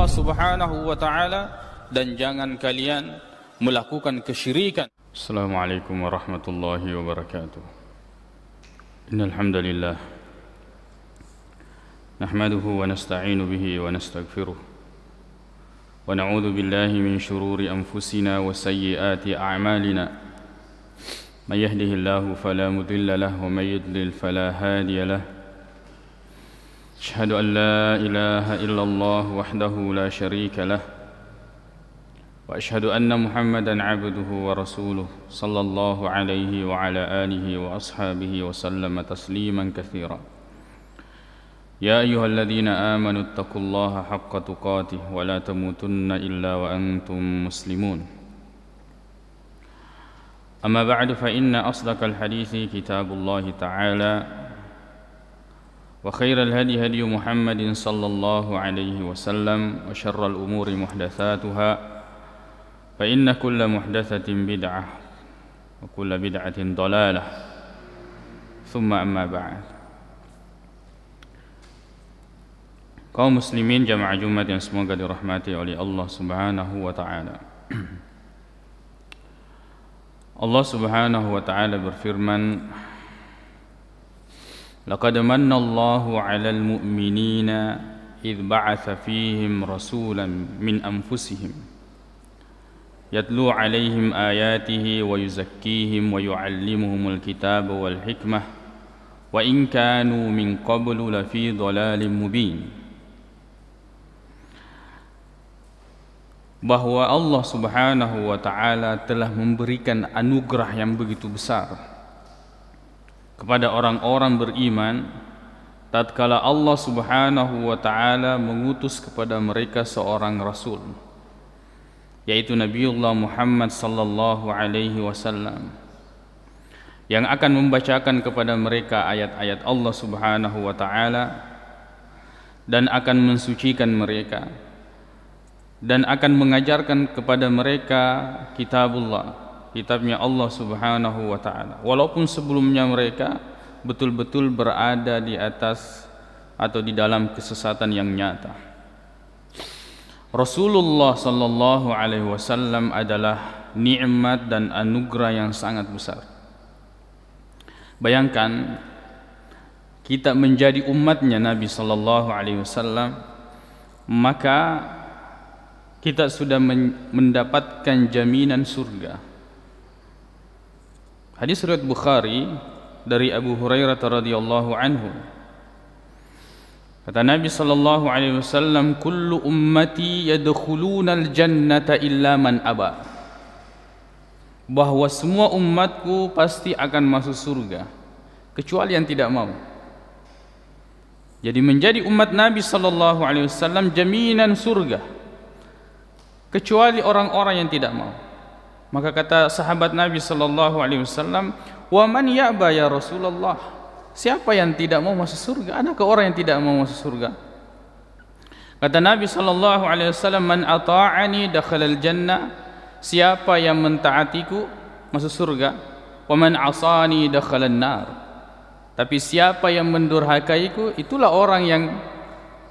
Allah Subhanahu wa taala dan jangan kalian melakukan kesyirikan. Assalamualaikum warahmatullahi wabarakatuh. Innal hamdalillah nahmaduhu wa nasta'inu bihi wa nastaghfiruh wa na'udzu billahi min shururi anfusina wa sayyiati a'malina. May yahdihillahu fala mudilla lahu wa may yudlil fala hadiya lahu. Asyhadu an la ilaha illallah wahdahu la syarika lah wa asyhadu anna Muhammadan abduhu wa rasuluh sallallahu alaihi wa ala alihi wa ashabihi wa sallama tasliman katsira. Ya ayyuhalladzina amanu taqullaha haqqa tuqatih wa la tamutunna illa wa antum muslimun. Amma ba'du fa inna asdaqal hadithi kitabullahi ta'ala wa khairal hadi hadi Muhammadin sallallahu alaihi wasallam wa syarral umuri muhdatsatuha fa inna kulla muhdatsatin bid'ah wa kulla bid'atin dhalalah thumma amma ba'd. Kaum muslimin jamaah Jumat yang semoga dirahmati oleh Allah Subhanahu wa taala. Allah Subhanahu wa taala berfirman, laqad manna Allahu 'alal mu'minina idh ba'atsa fihim rasulan min anfusihim yatlu 'alaihim ayatihi wa yuzakkihim wa yu'allimuhumul kitaba wal hikmah wa in kanu min qablu lafi dhalalin mubin. Bahwa Allah Subhanahu wa taala telah memberikan anugerah yang begitu besar kepada orang-orang beriman tatkala Allah Subhanahu wa taala mengutus kepada mereka seorang rasul, yaitu Nabiullah Muhammad sallallahu alaihi wasallam, yang akan membacakan kepada mereka ayat-ayat Allah Subhanahu wa taala dan akan mensucikan mereka dan akan mengajarkan kepada mereka kitabullah, kitabnya Allah Subhanahu wa taala, walaupun sebelumnya mereka betul-betul berada di atas atau di dalam kesesatan yang nyata. Rasulullah sallallahu alaihi wasallam adalah nikmat dan anugerah yang sangat besar. Bayangkan kita menjadi umatnya Nabi sallallahu alaihi wasallam, maka kita sudah mendapatkan jaminan surga. Hadis riwayat Bukhari dari Abu Hurairah radhiyallahu anhu. Kata Nabi sallallahu alaihi wasallam, kullu ummati yadkhulunal jannata illa man aba. Bahwa semua umatku pasti akan masuk surga kecuali yang tidak mau. Jadi menjadi umat Nabi sallallahu alaihi wasallam jaminan surga kecuali orang-orang yang tidak mau. Maka kata sahabat Nabi sallallahu alaihi wasallam, "Wa man ya'ba ya Rasulullah?" Siapa yang tidak mau masuk surga? Adakah orang yang tidak mau masuk surga? Kata Nabi sallallahu alaihi wasallam, "Man ata'ani dakhalal jannah." Siapa yang mentaatiku masuk surga. "Wa man 'asani dakhalan nar." Tapi siapa yang mendurhakaiku, itulah orang yang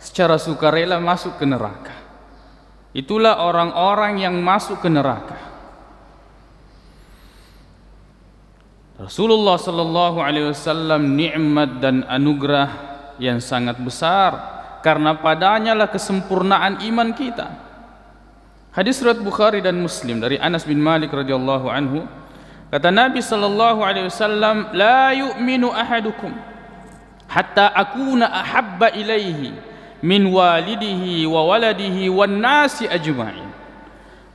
secara sukarela masuk ke neraka. Itulah orang-orang yang masuk ke neraka. Rasulullah sallallahu alaihi wasallam nikmat dan anugerah yang sangat besar, karena padanya lah kesempurnaan iman kita. Hadis riwayat Bukhari dan Muslim dari Anas bin Malik radhiyallahu anhu, kata Nabi sallallahu alaihi wasallam, la yu'minu ahadukum hatta akuna ahabba ilaihi min walidihi wa waladihi wan nasi ajma'in.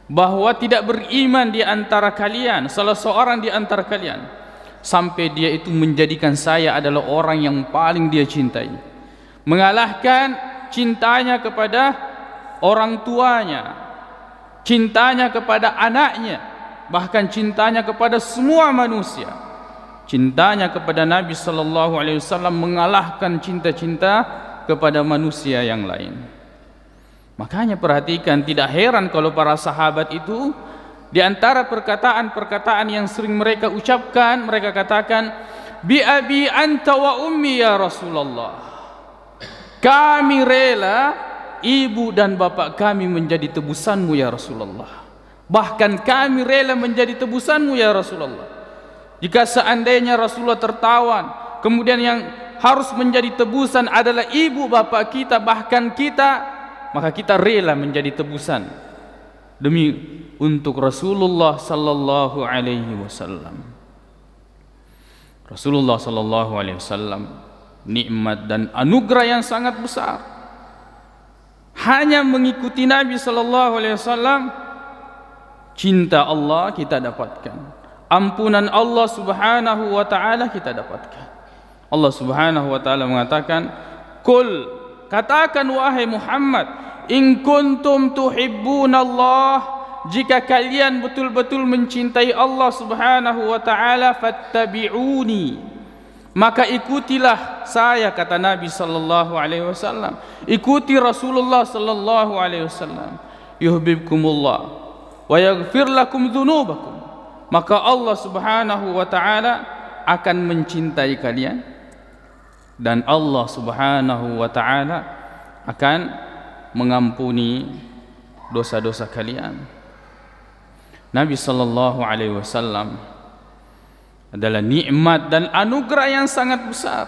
Bahwa tidak beriman di antara kalian, salah seorang di antara kalian, sampai dia itu menjadikan saya adalah orang yang paling dia cintai, mengalahkan cintanya kepada orang tuanya, cintanya kepada anaknya, bahkan cintanya kepada semua manusia. Cintanya kepada Nabi sallallahu alaihi wasallam mengalahkan cinta-cinta kepada manusia yang lain. Makanya perhatikan, tidak heran kalau para sahabat itu di antara perkataan-perkataan yang sering mereka ucapkan, mereka katakan, bi abi anta wa ummi ya Rasulullah. Kami rela ibu dan bapak kami menjadi tebusanmu ya Rasulullah. Bahkan kami rela menjadi tebusanmu ya Rasulullah. Jika seandainya Rasulullah tertawan, kemudian yang harus menjadi tebusan adalah ibu bapak kita, bahkan kita, maka kita rela menjadi tebusan demi untuk Rasulullah sallallahu alaihi wasallam. Rasulullah sallallahu alaihi wasallam nikmat dan anugerah yang sangat besar. Hanya mengikuti Nabi sallallahu alaihi wasallam, cinta Allah kita dapatkan, ampunan Allah subhanahu wa ta'ala kita dapatkan. Allah subhanahu wa ta'ala mengatakan, "Qul," katakan wahai Muhammad, "in kuntum tuhibbunallah," jika kalian betul-betul mencintai Allah subhanahu wa ta'ala, "fattabi'uni," maka ikutilah saya, kata Nabi sallallahu alaihi wasallam. Ikuti Rasulullah sallallahu alaihi wasallam. "Yuhibbukumullah wa yaghfir lakum dzunubakum," maka Allah subhanahu wa ta'ala akan mencintai kalian dan Allah subhanahu wa ta'ala akan mengampuni dosa-dosa kalian. Nabi sallallahu alaihi wasallam adalah nikmat dan anugerah yang sangat besar.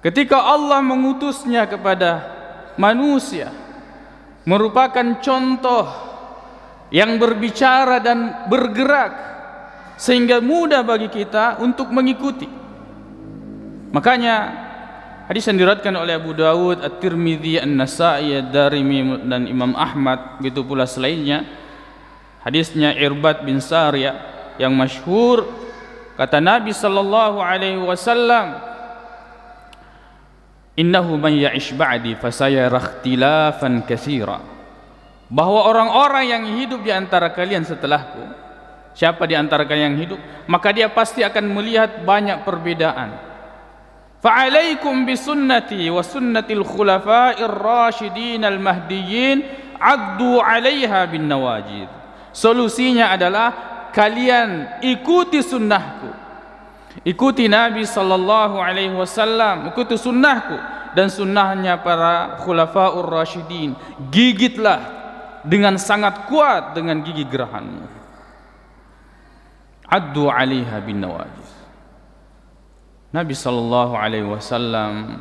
Ketika Allah mengutusnya kepada manusia, merupakan contoh yang berbicara dan bergerak sehingga mudah bagi kita untuk mengikuti. Makanya hadis yang diriwayatkan oleh Abu Dawud, At-Tirmidzi, An-Nasa'i, Ad-Darimi dan Imam Ahmad, begitu pula selainnya, hadisnya Irbad bin Sariyah yang masyhur, kata Nabi sallallahu alaihi wasallam, "Innahu man ya'ish ba'di fasayara ikhtilafan katsira," bahwa orang-orang yang hidup di antara kalian setelahku, siapa di antara kalian yang hidup, maka dia pasti akan melihat banyak perbedaan. "Fa'alaikum bisunnati wa sunnatil khulafa'ir rasyidin al-mahdiyyin, 'addu 'alaiha bin nawajid." Solusinya adalah kalian ikuti sunnahku, ikuti Nabi sallallahu alaihi wasallam, ikuti sunnahku dan sunnahnya para khulafa'ur rasyidin. Gigitlah dengan sangat kuat dengan gigi gerahanmu. "Addu 'alaiha bin nawajid." Nabi sallallahu alaihi wasallam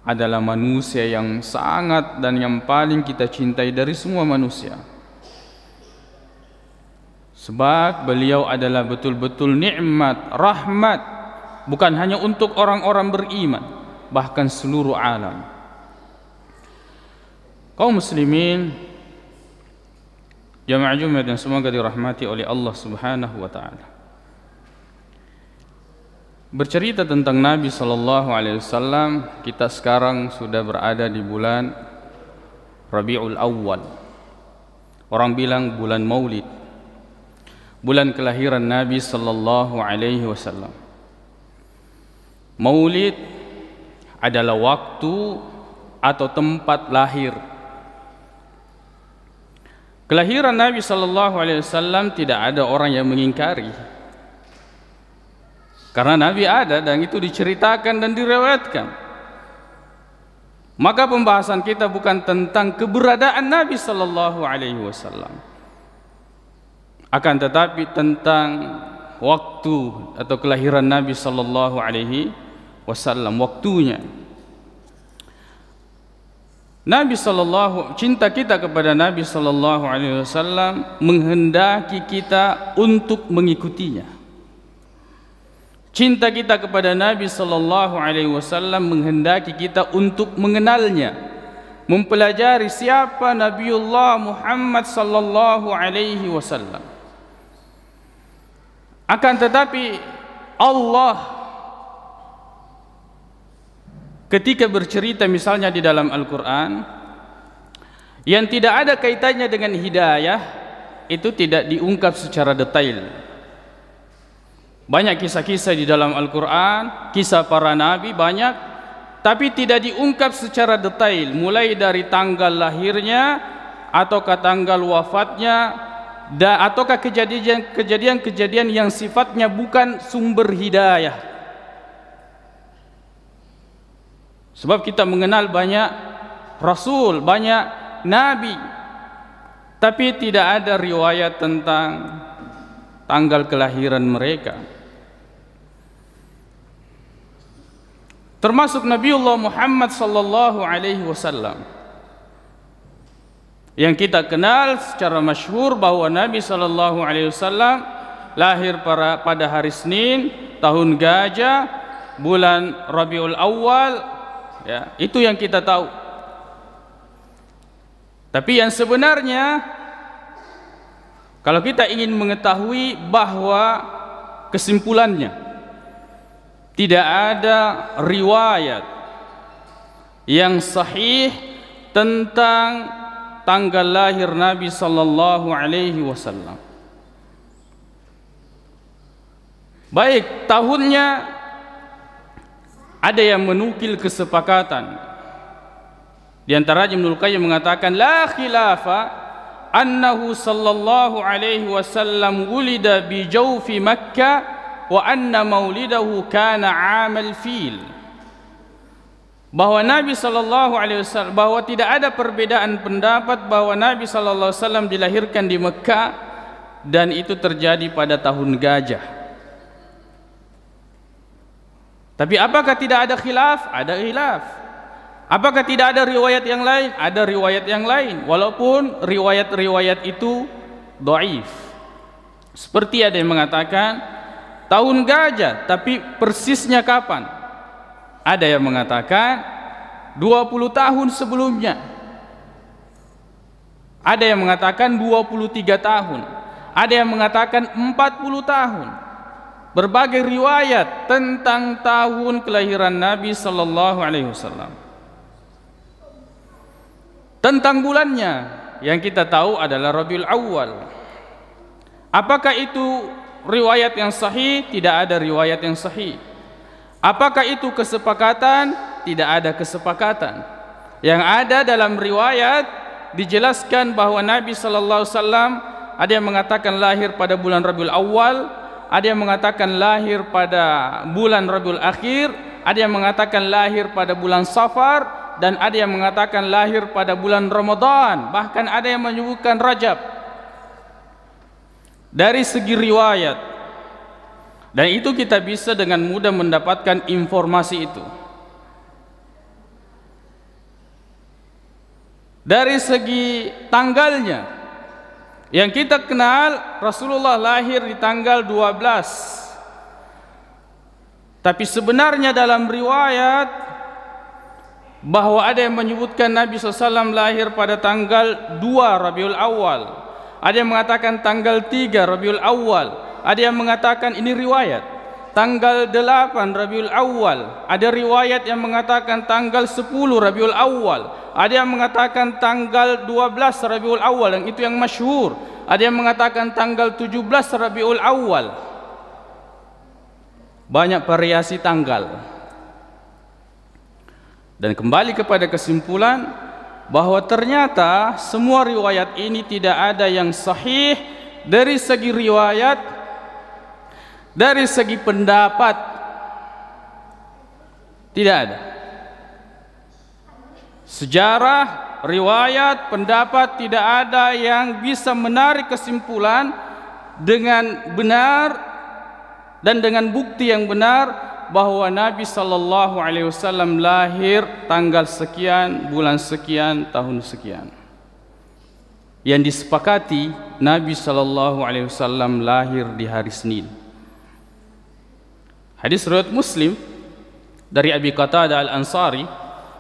adalah manusia yang sangat dan yang paling kita cintai dari semua manusia. Sebab beliau adalah betul-betul nikmat, rahmat, bukan hanya untuk orang-orang beriman, bahkan seluruh alam. Kaum muslimin, jamaah Jumat yang semoga dirahmati oleh Allah subhanahu wa ta'ala. Bercerita tentang Nabi sallallahu alaihi wasallam, kita sekarang sudah berada di bulan Rabiul Awwal. Orang bilang bulan Maulid, bulan kelahiran Nabi sallallahu alaihi wasallam. Maulid adalah waktu atau tempat lahir. Kelahiran Nabi sallallahu alaihi wasallam tidak ada orang yang mengingkari. Karena Nabi ada dan itu diceritakan dan diriwayatkan. Maka pembahasan kita bukan tentang keberadaan Nabi sallallahu alaihi wasallam, akan tetapi tentang waktu atau kelahiran Nabi sallallahu alaihi wasallam, waktunya. Nabi sallallahu, cinta kita kepada Nabi sallallahu alaihi wasallam menghendaki kita untuk mengikutinya. Cinta kita kepada Nabi sallallahu alaihi wasallam menghendaki kita untuk mengenalnya, mempelajari siapa Nabiullah Muhammad sallallahu alaihi wasallam. Akan tetapi Allah ketika bercerita misalnya di dalam Al-Quran yang tidak ada kaitannya dengan hidayah, itu tidak diungkap secara detail. Banyak kisah-kisah di dalam Al-Quran, kisah para nabi banyak, tapi tidak diungkap secara detail, mulai dari tanggal lahirnya ataukah tanggal wafatnya, ataukah kejadian-kejadian yang sifatnya bukan sumber hidayah. Sebab kita mengenal banyak rasul, banyak nabi, tapi tidak ada riwayat tentang tanggal kelahiran mereka. Termasuk Nabiullah Muhammad sallallahu alaihi wasallam yang kita kenal secara masyhur bahwa Nabi sallallahu alaihi wasallam lahir pada hari Senin, tahun Gajah, bulan Rabiul Awal, ya, itu yang kita tahu. Tapi yang sebenarnya, kalau kita ingin mengetahui bahwa kesimpulannya tidak ada riwayat yang sahih tentang tanggal lahir Nabi sallallahu alaihi wasallam. Baik tahunnya, ada yang menukil kesepakatan. Di antaranya Ibnul Qayyim mengatakan la khilafa annahu sallallahu alaihi wasallam wulida bi jawfi Makkah wa anna maulidahu kana 'amal fil. Bahwa Nabi sallallahu alaihi wasallam, bahwa tidak ada perbedaan pendapat bahwa Nabi sallallahu alaihi wasallam dilahirkan di Mekah dan itu terjadi pada tahun Gajah. Tapi apakah tidak ada khilaf? Ada khilaf. Apakah tidak ada riwayat yang lain? Ada riwayat yang lain, walaupun riwayat-riwayat itu dhaif. Seperti ada yang mengatakan tahun Gajah, tapi persisnya kapan? Ada yang mengatakan 20 tahun sebelumnya. Ada yang mengatakan 23 tahun. Ada yang mengatakan 40 tahun. Berbagai riwayat tentang tahun kelahiran Nabi sallallahu alaihi wasallam. Tentang bulannya yang kita tahu adalah Rabiul Awal. Apakah itu riwayat yang sahih? Tidak ada riwayat yang sahih. Apakah itu kesepakatan? Tidak ada kesepakatan. Yang ada dalam riwayat dijelaskan bahwa Nabi sallallahu alaihi wasallam ada yang mengatakan lahir pada bulan Rabiul Awal, ada yang mengatakan lahir pada bulan Rabiul Akhir, ada yang mengatakan lahir pada bulan Safar, dan ada yang mengatakan lahir pada bulan Ramadan, bahkan ada yang menyebutkan Rajab. Dari segi riwayat, dan itu kita bisa dengan mudah mendapatkan informasi itu. Dari segi tanggalnya, yang kita kenal Rasulullah lahir di tanggal 12. Tapi sebenarnya dalam riwayat bahwa ada yang menyebutkan Nabi SAW lahir pada tanggal 2 Rabiul Awal, ada yang mengatakan tanggal 3 Rabiul Awal, ada yang mengatakan ini riwayat tanggal 8 Rabiul Awal, ada riwayat yang mengatakan tanggal 10 Rabiul Awal, ada yang mengatakan tanggal 12 Rabiul Awal, yang itu yang masyhur, ada yang mengatakan tanggal 17 Rabiul Awal. Banyak variasi tanggal. Dan kembali kepada kesimpulan bahwa ternyata semua riwayat ini tidak ada yang sahih dari segi riwayat, dari segi pendapat, tidak ada. Sejarah, riwayat, pendapat tidak ada yang bisa menarik kesimpulan dengan benar dan dengan bukti yang benar bahwa Nabi sallallahu alaihi wasallam lahir tanggal sekian, bulan sekian, tahun sekian. Yang disepakati Nabi sallallahu alaihi wasallam lahir di hari Senin. Hadis riwayat Muslim dari Abi Qatadah Al-Ansari,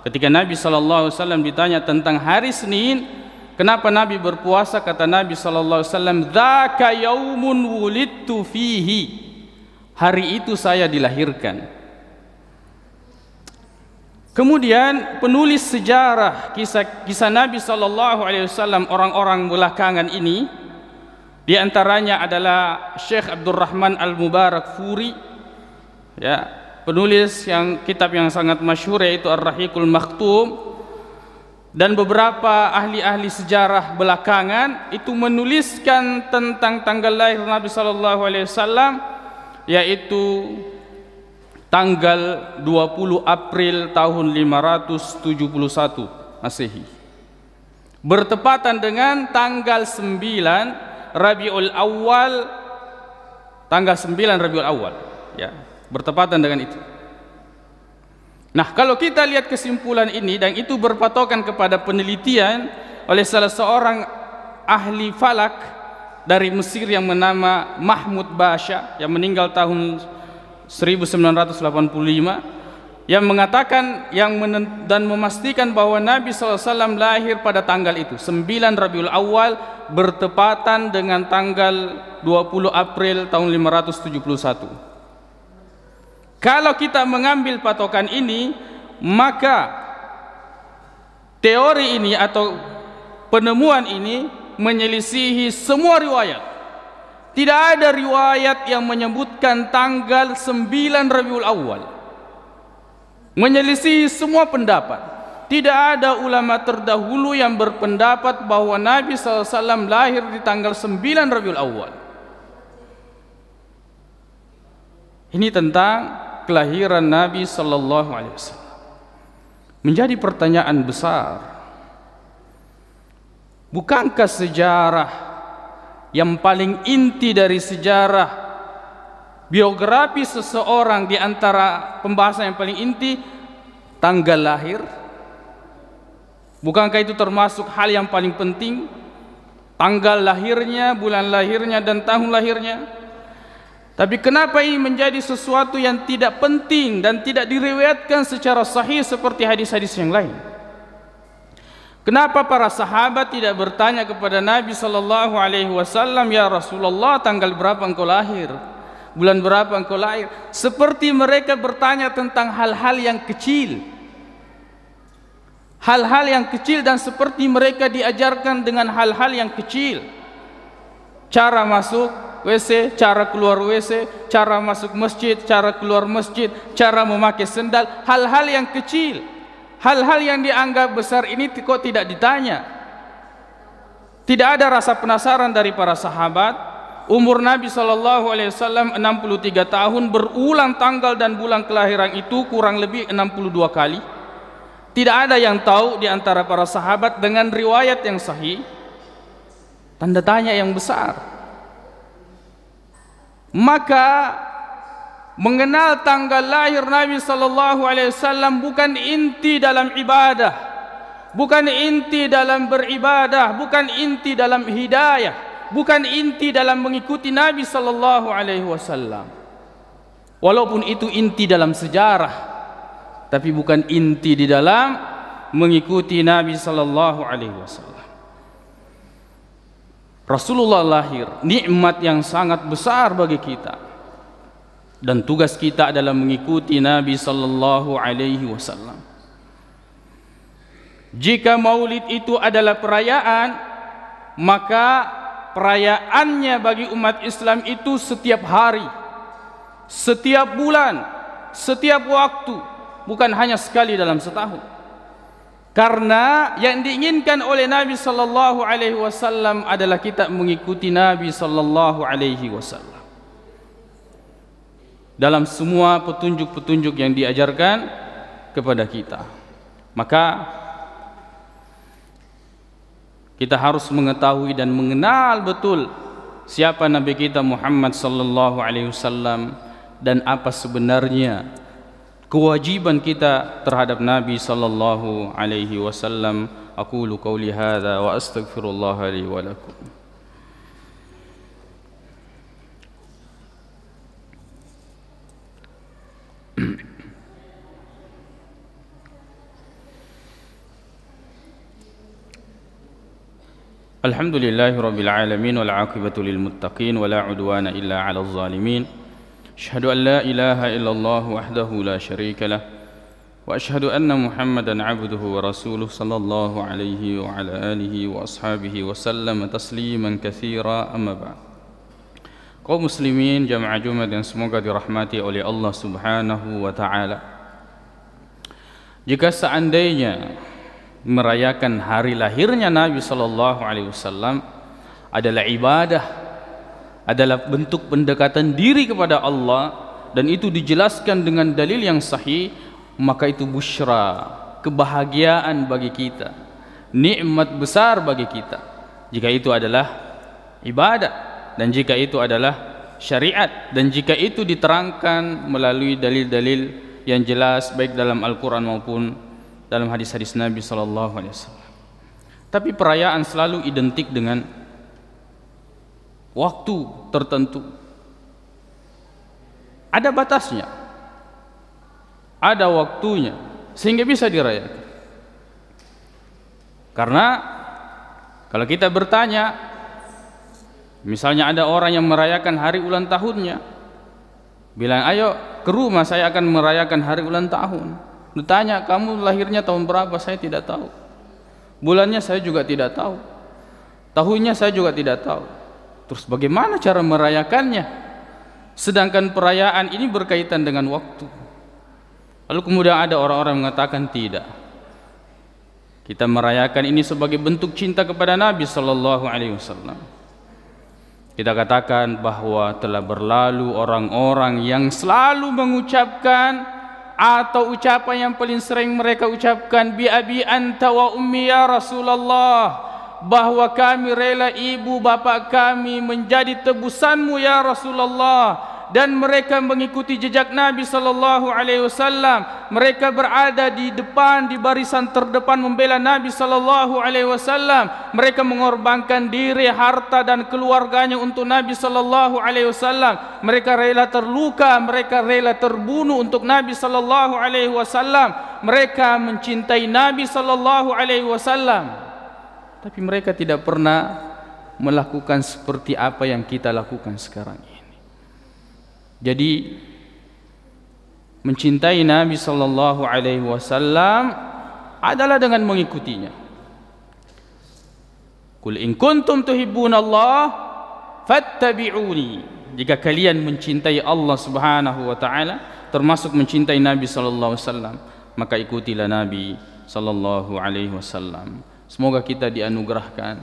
ketika Nabi sallallahu alaihi wasallam ditanya tentang hari Senin, kenapa Nabi berpuasa, kata Nabi sallallahu alaihi wasallam, "Dzaka yaumun wulidtu fihi." Hari itu saya dilahirkan. Kemudian penulis sejarah kisah Nabi sallallahu alaihi wasallam orang-orang belakangan ini, di antaranya adalah Syekh Abdurrahman Al-Mubarakfuri, ya, penulis yang kitab yang sangat masyhur yaitu Ar-Rahiqul Maktum, dan beberapa ahli-ahli sejarah belakangan itu menuliskan tentang tanggal lahir Nabi sallallahu alaihi wasallam, yaitu tanggal 20 April tahun 571 Masehi, bertepatan dengan tanggal 9 Rabiul Awal, tanggal 9 Rabiul Awal, ya, bertepatan dengan itu. Nah, kalau kita lihat kesimpulan ini, dan itu berpatokan kepada penelitian oleh salah seorang ahli falak dari Mesir yang bernama Mahmud Basha, yang meninggal tahun 1985, yang mengatakan dan memastikan bahwa Nabi SAW lahir pada tanggal itu 9 Rabiul Awal, bertepatan dengan tanggal 20 April tahun 571. Kalau kita mengambil patokan ini, maka teori ini atau penemuan ini menyelisihi semua riwayat. Tidak ada riwayat yang menyebutkan tanggal 9 Rabiul Awal. Menyelisihi semua pendapat. Tidak ada ulama terdahulu yang berpendapat bahwa Nabi SAW lahir di tanggal 9 Rabiul Awal. Ini tentang kelahiran Nabi sallallahu alaihi wasallam. Menjadi pertanyaan besar, bukankah sejarah yang paling inti dari sejarah biografi seseorang, di antara pembahasan yang paling inti tanggal lahir? Bukankah itu termasuk hal yang paling penting? Tanggal lahirnya, bulan lahirnya, dan tahun lahirnya. Tapi kenapa ini menjadi sesuatu yang tidak penting dan tidak diriwayatkan secara sahih seperti hadis-hadis yang lain? Kenapa para sahabat tidak bertanya kepada Nabi sallallahu alaihi wasallam, "Ya Rasulullah, tanggal berapa engkau lahir? Bulan berapa engkau lahir?" Seperti mereka bertanya tentang hal-hal yang kecil. Hal-hal yang kecil, dan seperti mereka diajarkan dengan hal-hal yang kecil. Cara masuk WC, cara keluar WC, cara masuk masjid, cara keluar masjid, cara memakai sendal, hal-hal yang kecil, hal-hal yang dianggap besar ini kok tidak ditanya. Tidak ada rasa penasaran dari para sahabat. Umur Nabi SAW 63 tahun, berulang tanggal dan bulan kelahiran itu kurang lebih 62 kali. Tidak ada yang tahu di antara para sahabat dengan riwayat yang sahih. Tanda tanya yang besar. Maka mengenal tanggal lahir Nabi sallallahu alaihi wasallam bukan inti dalam ibadah, bukan inti dalam beribadah, bukan inti dalam hidayah, bukan inti dalam mengikuti Nabi sallallahu alaihi wasallam. Walaupun itu inti dalam sejarah, tapi bukan inti di dalam mengikuti Nabi sallallahu alaihi wasallam. Rasulullah lahir, nikmat yang sangat besar bagi kita, dan tugas kita adalah mengikuti Nabi sallallahu alaihi wasallam. Jika maulid itu adalah perayaan, maka perayaannya bagi umat Islam itu setiap hari, setiap bulan, setiap waktu, bukan hanya sekali dalam setahun. Karena yang diinginkan oleh Nabi sallallahu alaihi wasallam adalah kita mengikuti Nabi sallallahu alaihi wasallam dalam semua petunjuk-petunjuk yang diajarkan kepada kita. Maka kita harus mengetahui dan mengenal betul siapa Nabi kita Muhammad sallallahu alaihi wasallam dan apa sebenarnya kewajiban kita terhadap Nabi sallallahu alaihi wasallam. Aqulu qauli hadza wa astaghfirullah li wa lakum. Alhamdulillahi rabbil alamin wal aqibatu lil muttaqin wa la udwana illa 'alal zalimin. أشهد أن لا إله إلا الله وحده لا شريك له وأشهد أن محمدا عبده ورسوله صلى الله عليه وعلى آله وأصحابه وسلم تسليما كثيرا. أما بعد. Kaum muslimin jamaah Jumat yang semoga dirahmati oleh Allah Subhanahu wa taala. Jika seandainya merayakan hari lahirnya Nabi sallallahu alaihi wasallam adalah ibadah, adalah bentuk pendekatan diri kepada Allah, dan itu dijelaskan dengan dalil yang sahih, maka itu busyra, kebahagiaan bagi kita, nikmat besar bagi kita jika itu adalah ibadah dan jika itu adalah syariat dan jika itu diterangkan melalui dalil-dalil yang jelas baik dalam Al-Quran maupun dalam hadis-hadis Nabi SAW. Tapi perayaan selalu identik dengan waktu tertentu. Ada batasnya, ada waktunya, sehingga bisa dirayakan. Karena kalau kita bertanya, misalnya ada orang yang merayakan hari ulang tahunnya, bilang, ayo ke rumah, saya akan merayakan hari ulang tahun. Ditanya, kamu lahirnya tahun berapa? Saya tidak tahu. Bulannya saya juga tidak tahu. Tahunnya saya juga tidak tahu. Terus bagaimana cara merayakannya? Sedangkan perayaan ini berkaitan dengan waktu. Lalu kemudian ada orang-orang mengatakan tidak. Kita merayakan ini sebagai bentuk cinta kepada Nabi sallallahu alaihi wasallam. Kita katakan bahwa telah berlalu orang-orang yang selalu mengucapkan atau ucapan yang paling sering mereka ucapkan, bi abi anta wa ummi ya Rasulullah, bahwa kami rela ibu bapak kami menjadi tebusanmu ya Rasulullah. Dan mereka mengikuti jejak Nabi sallallahu alaihi wasallam. Mereka berada di depan, di barisan terdepan membela Nabi sallallahu alaihi wasallam. Mereka mengorbankan diri, harta dan keluarganya untuk Nabi sallallahu alaihi wasallam. Mereka rela terluka, mereka rela terbunuh untuk Nabi sallallahu alaihi wasallam. Mereka mencintai Nabi sallallahu alaihi wasallam. Tapi mereka tidak pernah melakukan seperti apa yang kita lakukan sekarang ini. Jadi mencintai Nabi sallallahu alaihi wasallam adalah dengan mengikutinya. Qul in kuntum tuhibbunallah fattabi'uni. Jika kalian mencintai Allah Subhanahu wa taala, termasuk mencintai Nabi sallallahu alaihi wasallam, maka ikutilah Nabi sallallahu alaihi wasallam. Semoga kita dianugerahkan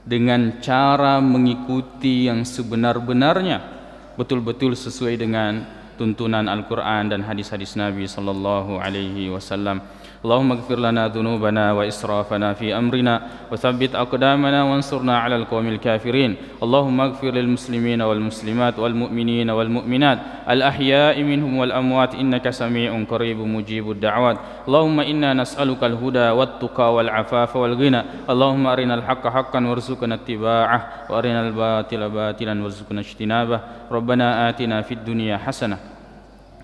dengan cara mengikuti yang sebenar-benarnya, betul-betul sesuai dengan tuntunan Al-Quran dan hadis-hadis Nabi sallallahu alaihi wasallam. Allahumma ighfir lana dhunubana wa israfana fi amrina wa thabbit aqdamana wansurna 'alal qawmil kafirin. Allahumma ighfir lil muslimina wal muslimat wal mu'minina wal mu'minat al ahya'i minhum wal amwat innaka samii'un qaribun mujibud da'wat. Allahumma inna nas'aluka al huda wat tuqa wal 'afafa wal ghina. Allahumma arinal haqqa haqqan warzuqna ittiba'ah wa arinal batila batilan warzuqna ijtinabah. Rabbana atina fid dunya hasanah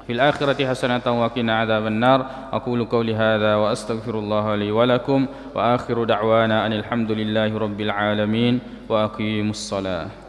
في الآخرة حسنة وقنا عذاب النار. أقول قولي هذا وأستغفر الله لي ولكم وآخر دعوانا أن الحمد لله رب العالمين وأقيموا الصلاة.